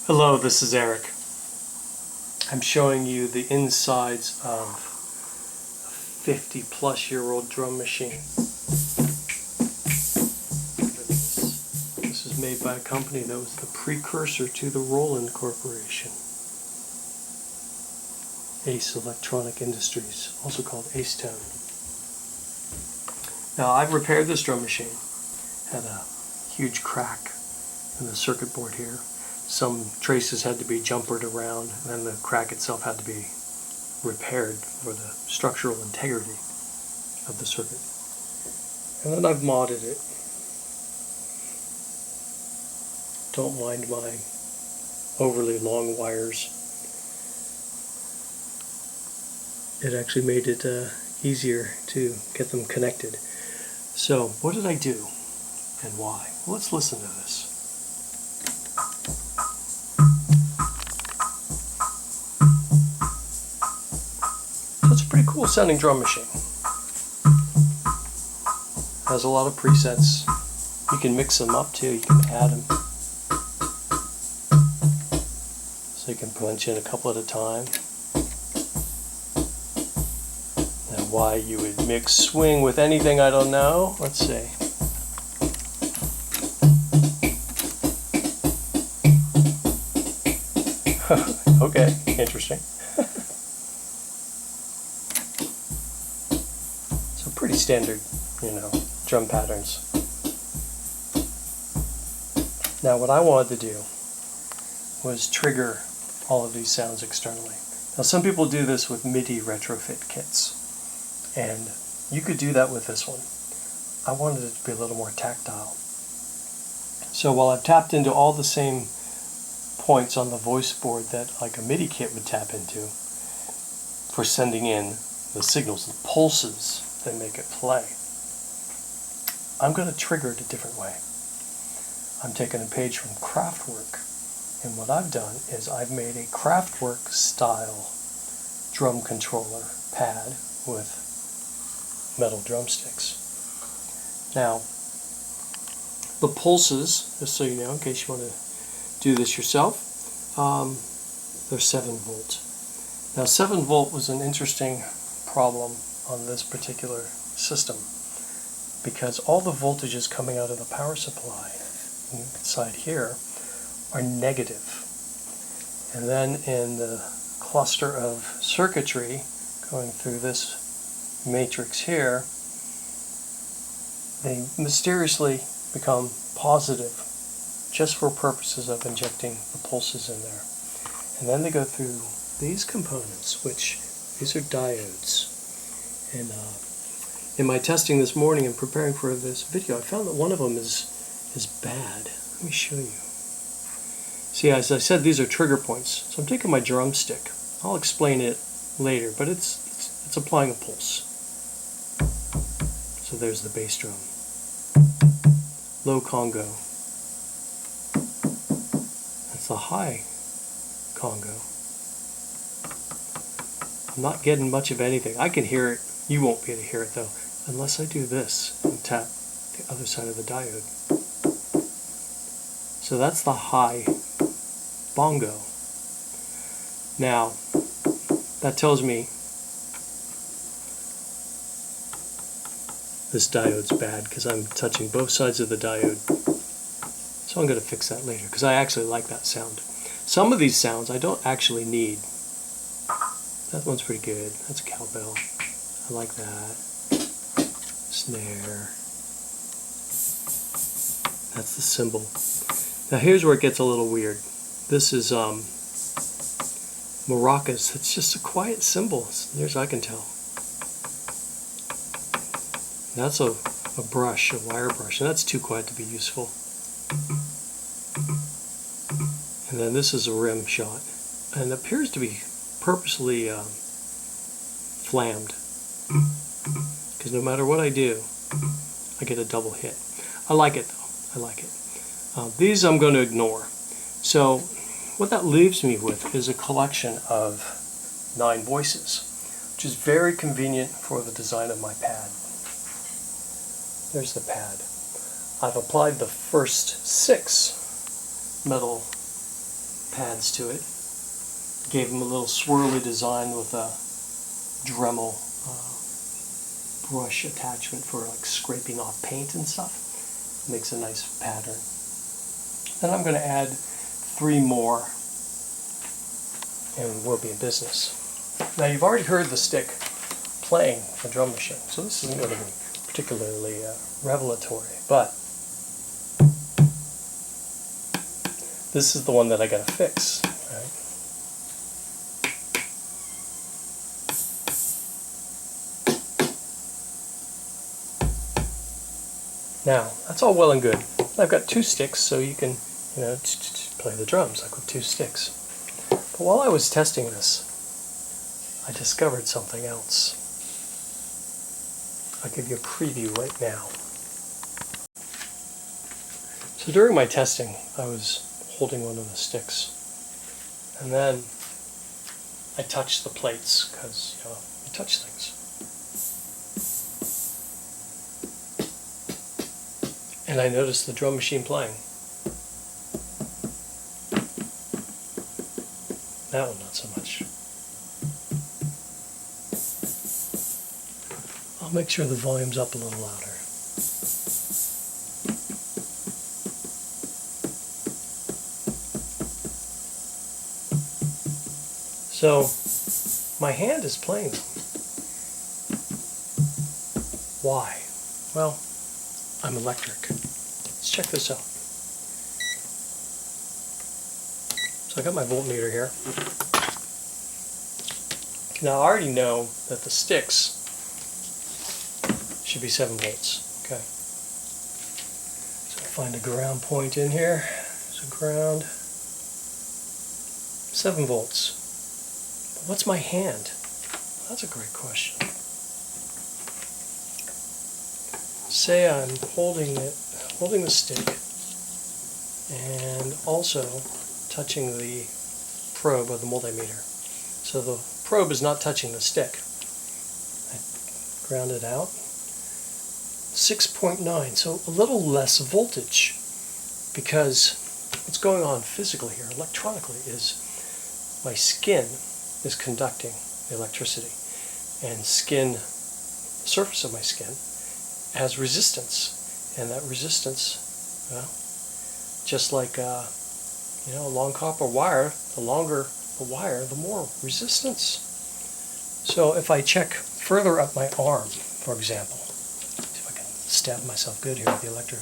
Hello, this is Eric. I'm showing you the insides of a 50-plus-year-old drum machine. This is made by a company that was the precursor to the Roland Corporation. Ace Electronic Industries, also called Acetone. Now I've repaired this drum machine. Had a huge crack in the circuit board here. Some traces had to be jumpered around, and then the crack itself had to be repaired for the structural integrity of the circuit. And then I've modded it. Don't mind my overly long wires. It actually made it easier to get them connected. So, what did I do and why? Well, let's listen to this. So it's a pretty cool sounding drum machine. Has a lot of presets. You can mix them up too, you can add them. So you can punch in a couple at a time. Now why you would mix swing with anything, I don't know. Let's see. Okay, interesting. So pretty standard, drum patterns. Now what I wanted to do was trigger all of these sounds externally. Now some people do this with MIDI retrofit kits, and you could do that with this one. I wanted it to be a little more tactile. So while I've tapped into all the same points on the voice board that like a MIDI kit would tap into for sending in the signals, the pulses that make it play, I'm going to trigger it a different way. I'm taking a page from Kraftwerk, and what I've done is I've made a Kraftwerk style drum controller pad with metal drumsticks. Now the pulses, just so you know, in case you want to do this yourself, they're 7 volt. Now 7 volt was an interesting problem on this particular system because all the voltages coming out of the power supply inside here are negative. And then in the cluster of circuitry going through this matrix here, they mysteriously become positive just for purposes of injecting the pulses in there. And then they go through these components, which these are diodes. And in my testing this morning and preparing for this video, I found that one of them is bad. Let me show you. See, as I said, these are trigger points. So I'm taking my drumstick. I'll explain it later, but it's applying a pulse. So there's the bass drum. Low Congo. That's the high Congo. I'm not getting much of anything. I can hear it. You won't be able to hear it though, unless I do this and tap the other side of the diode. So that's the high bongo. Now, that tells me this diode's bad because I'm touching both sides of the diode. So I'm going to fix that later because I actually like that sound. Some of these sounds I don't actually need. That one's pretty good. That's a cowbell. I like that. Snare. That's the cymbal. Now here's where it gets a little weird. This is maracas. It's just a quiet cymbal, as near as I can tell. That's a brush, a wire brush, and that's too quiet to be useful. And then this is a rim shot, and it appears to be purposely flammed, because no matter what I do, I get a double hit. I like it though. I like it. These I'm going to ignore. So what that leaves me with is a collection of 9 voices, which is very convenient for the design of my pad. There's the pad. I've applied the first 6 metal pads to it. Gave them a little swirly design with a Dremel brush attachment for like scraping off paint and stuff. Makes a nice pattern. Then I'm going to add 3 more and we'll be in business. Now you've already heard the stick playing the drum machine, so this isn't going to be particularly revelatory, but this is the one that I got to fix. Right? Now that's all well and good. I've got 2 sticks, so you can, play the drums like with 2 sticks. But while I was testing this, I discovered something else. I'll give you a preview right now. So during my testing, I was holding one of the sticks, and then I touched the plates, because, you touch things. And I noticed the drum machine playing. That one, not so much. I'll make sure the volume's up a little louder. So, my hand is playing them. Why? Well, I'm electric. Let's check this out. So I got my voltmeter here. Now I already know that the sticks should be 7 volts. Okay. So I find a ground point in here. There's a ground. 7 volts. But what's my hand? Well, that's a great question. Say I'm holding the stick and also touching the probe of the multimeter. So the probe is not touching the stick. I ground it out. 6.9, so a little less voltage, because what's going on physically here, electronically, is my skin is conducting the electricity, and the surface of my skin has resistance, and that resistance, well, just like a long copper wire, the longer the wire, the more resistance. So if I check further up my arm, for example, see if I can stab myself good here with the electrode.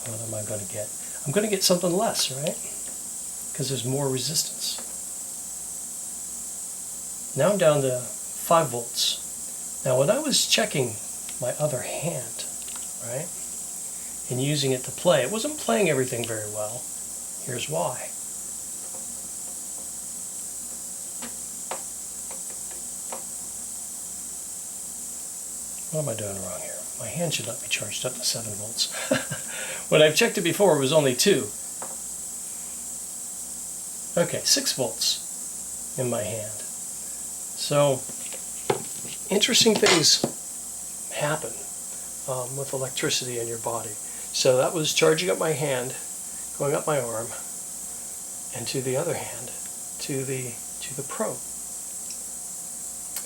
What am I going to get? I'm going to get something less, right? Because there's more resistance. Now I'm down to 5 volts. Now when I was checking my other hand, right, and using it to play, it wasn't playing everything very well. Here's why. What am I doing wrong here? My hand should not be charged up to 7 volts. When I've checked it before, it was only 2. Okay, 6 volts in my hand. So, interesting things happen with electricity in your body. So that was charging up my hand, going up my arm, and to the other hand, to the probe.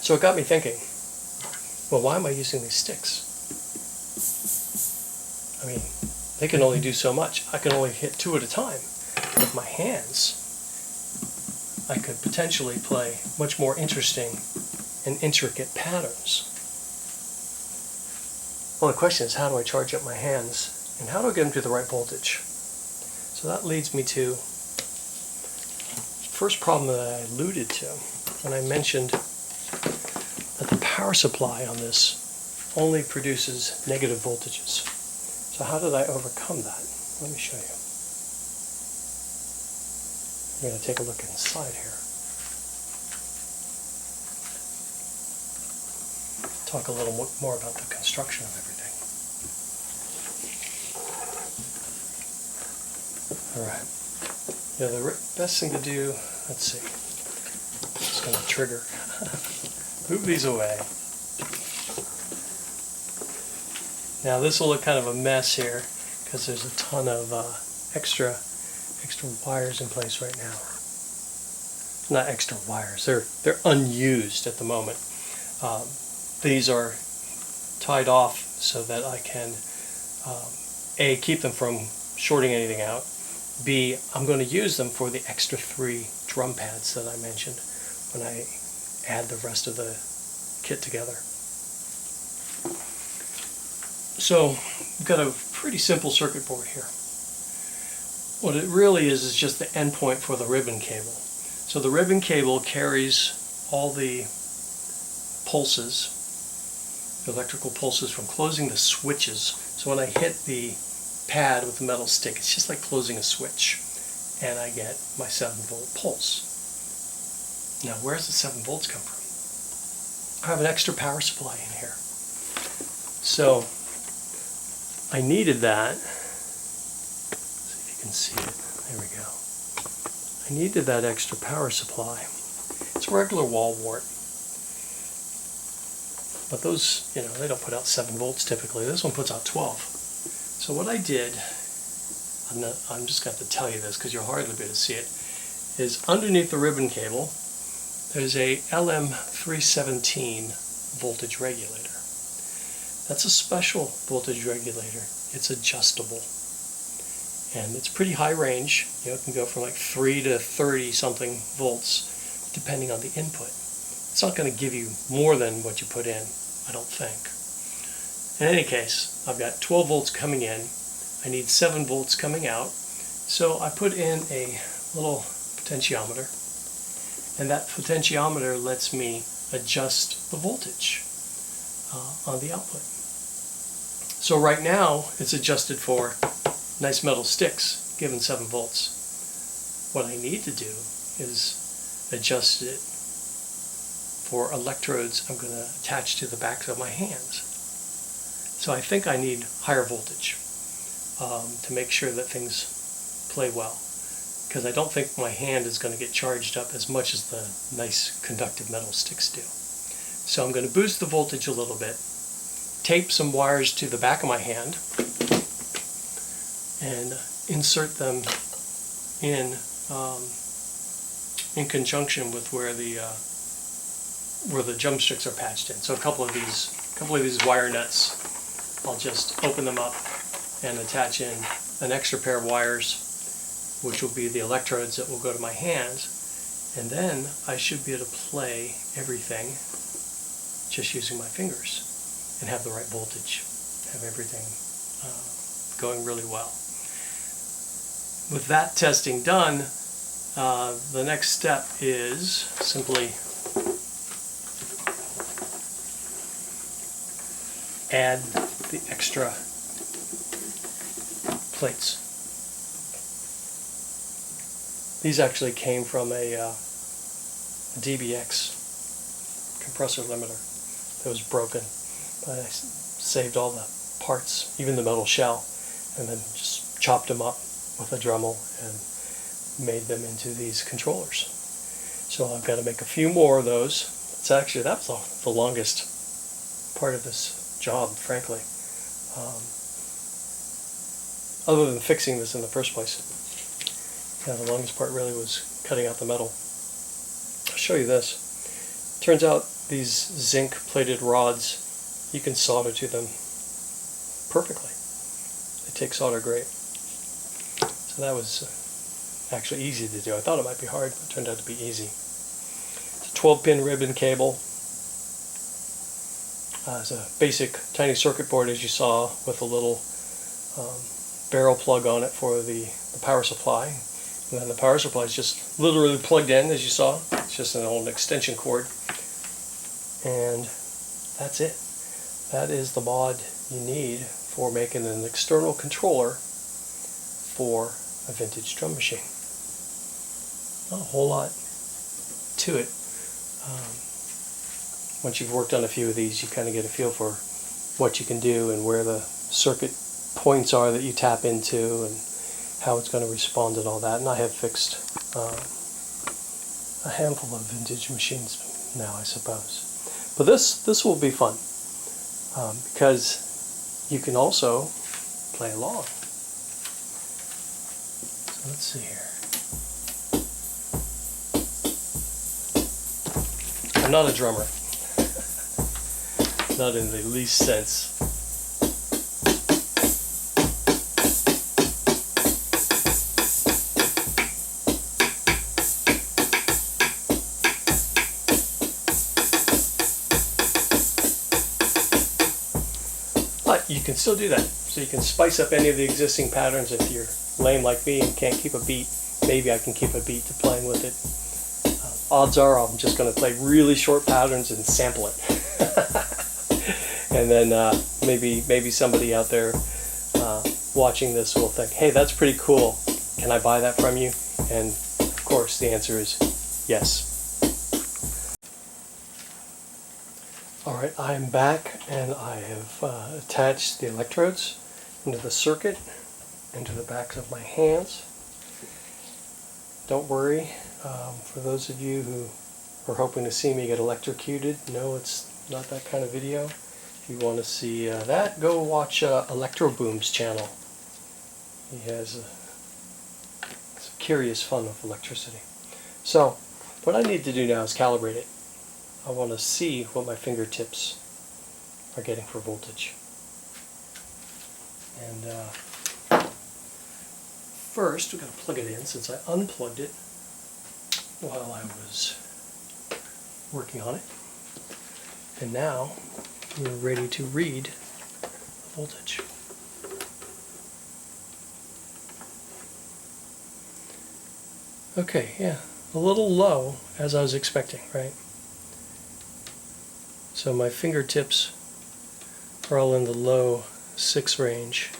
So it got me thinking, well, why am I using these sticks? I mean, they can only do so much. I can only hit 2 at a time. With my hands, I could potentially play much more interesting and intricate patterns. Well, the question is, how do I charge up my hands, and how do I get them to the right voltage? So that leads me to the first problem that I alluded to when I mentioned that the power supply on this only produces negative voltages. So how did I overcome that? Let me show you. I'm going to take a look inside here. Talk a little more about the construction of everything. Alright. Yeah, the best thing to do, let's see. It's going to trigger. Move these away. Now this will look kind of a mess here, because there's a ton of extra wires in place right now. Not extra wires, they're unused at the moment. These are tied off so that I can A, keep them from shorting anything out. B, I'm going to use them for the extra 3 drum pads that I mentioned when I add the rest of the kit together. So we've got a pretty simple circuit board here. What it really is just the endpoint for the ribbon cable. So the ribbon cable carries all the pulses, the electrical pulses from closing the switches. So when I hit the pad with the metal stick, it's just like closing a switch, and I get my 7-volt pulse. Now, where does the 7 volts come from? I have an extra power supply in here. So I needed that. See if you can see it. There we go. I needed that extra power supply. It's a regular wall wart. But those, they don't put out 7 volts typically. This one puts out 12. So what I did, I'm just going to tell you this because you'll hardly be able to see it, is underneath the ribbon cable, there's a LM317 voltage regulator. That's a special voltage regulator. It's adjustable. And it's pretty high range. It can go from like 3 to 30 something volts depending on the input. It's not going to give you more than what you put in, I don't think. In any case, I've got 12 volts coming in. I need 7 volts coming out. So I put in a little potentiometer, and that potentiometer lets me adjust the voltage on the output. So right now it's adjusted for nice metal sticks given 7 volts. What I need to do is adjust it for electrodes I'm going to attach to the backs of my hands. So I think I need higher voltage to make sure that things play well, because I don't think my hand is going to get charged up as much as the nice conductive metal sticks do. So I'm going to boost the voltage a little bit, tape some wires to the back of my hand, and insert them in conjunction with where the drumsticks are patched in. So a couple of these wire nuts, I'll just open them up and attach in an extra pair of wires, which will be the electrodes that will go to my hands, and then I should be able to play everything just using my fingers and have the right voltage, have everything going really well. With that testing done, the next step is simply add the extra plates. These actually came from a DBX compressor limiter that was broken, but I saved all the parts, even the metal shell, and then just chopped them up with a Dremel and made them into these controllers. So I've got to make a few more of those. That was the longest part of this job, frankly. Other than fixing this in the first place. The longest part really was cutting out the metal. I'll show you this. Turns out these zinc plated rods, you can solder to them perfectly. They take solder great. So that was actually easy to do. I thought it might be hard, but it turned out to be easy. It's a 12-pin ribbon cable. It's a basic tiny circuit board, as you saw, with a little barrel plug on it for the power supply. And then the power supply is just literally plugged in, as you saw. It's just an old extension cord. And that's it. That is the mod you need for making an external controller for a vintage drum machine. Not a whole lot to it. Once you've worked on a few of these, you kind of get a feel for what you can do and where the circuit points are that you tap into and how it's going to respond and all that. And I have fixed a handful of vintage machines now, I suppose. But this will be fun because you can also play along. Let's see here. I'm not a drummer. Not in the least sense. But you can still do that. So you can spice up any of the existing patterns. If you're lame like me and can't keep a beat, maybe I can keep a beat to playing with it. Odds are I'm just going to play really short patterns and sample it. And then maybe somebody out there watching this will think, hey, that's pretty cool. Can I buy that from you? And of course the answer is yes. Alright, I'm back and I have attached the electrodes into the circuit, into the backs of my hands. Don't worry, for those of you who are hoping to see me get electrocuted, no, it's not that kind of video. If you want to see that, go watch Electroboom's channel. He has some curious fun with electricity. So, what I need to do now is calibrate it. I want to see what my fingertips are getting for voltage. And first, we're going to plug it in since I unplugged it while I was working on it. And now we're ready to read the voltage. Okay, yeah, a little low as I was expecting, right? So my fingertips are all in the low 6 range.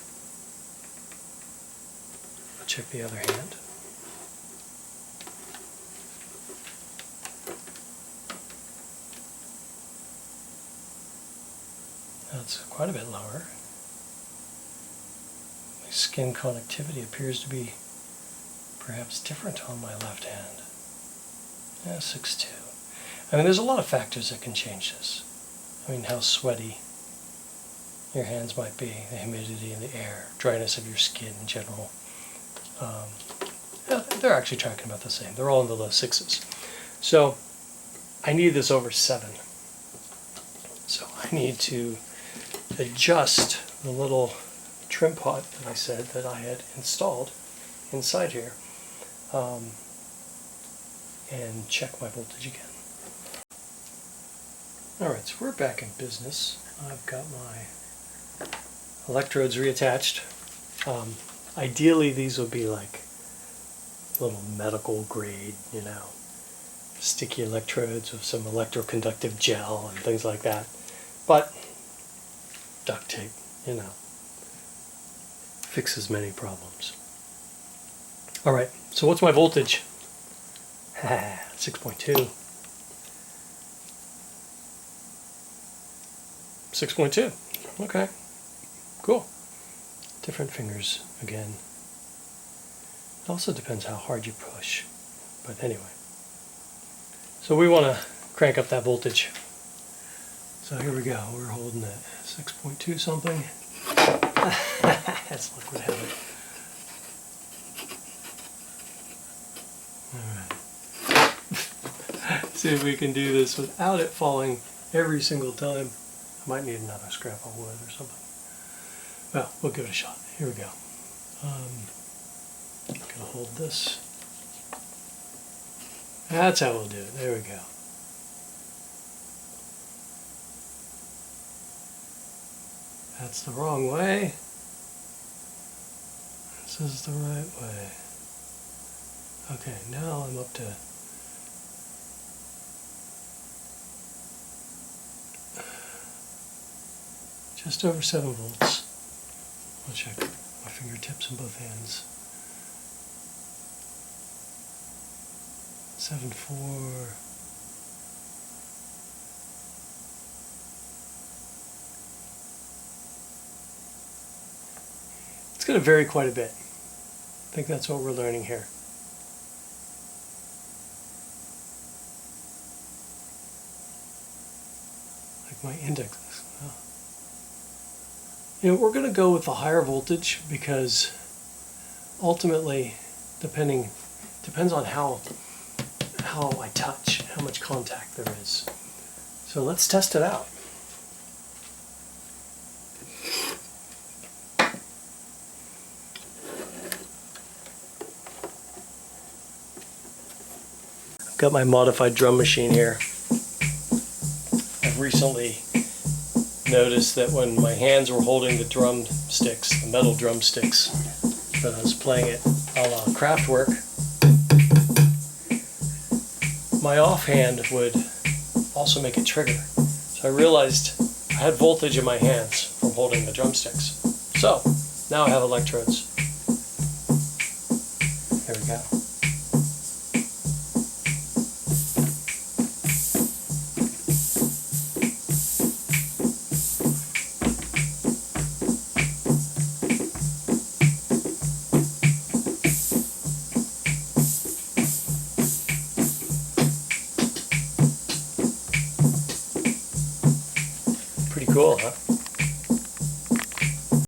I'll check the other hand. That's quite a bit lower. My skin connectivity appears to be perhaps different on my left hand. Yeah, 6.2. I mean, there's a lot of factors that can change this. I mean, how sweaty your hands might be, the humidity in the air, dryness of your skin in general. They're actually tracking about the same. They're all in the low 6s. So I need this over 7. So I need to adjust the little trim pot that I said that I had installed inside here and check my voltage again. Alright, so we're back in business. I've got my electrodes reattached. Ideally these would be like little medical grade, you know, sticky electrodes with some electroconductive gel and things like that. But duct tape, you know, fixes many problems. Alright, so what's my voltage? 6.2. 6.2. Okay, cool. Different fingers again. It also depends how hard you push. But anyway. So we want to crank up that voltage. So here we go. We're holding at 6.2 something. As luck would have it. Alright. See if we can do this without it falling every single time. I might need another scrap of wood or something. Well, we'll give it a shot. Here we go. I'm going to hold this. That's how we'll do it. There we go. That's the wrong way. This is the right way. Okay, now I'm up to just over 7 volts. I'll check my fingertips in both hands. 7.4. It's going to vary quite a bit. I think that's what we're learning here. Like my index. You know, we're going to go with the higher voltage because ultimately Depends on how I touch, how much contact there is. So let's test it out. I've got my modified drum machine here. I've recently noticed that when my hands were holding the drumsticks, the metal drumsticks, that I was playing it a la Kraftwerk, my offhand would also make it trigger. So I realized I had voltage in my hands from holding the drumsticks. So now I have electrodes. There we go. Pretty cool, huh?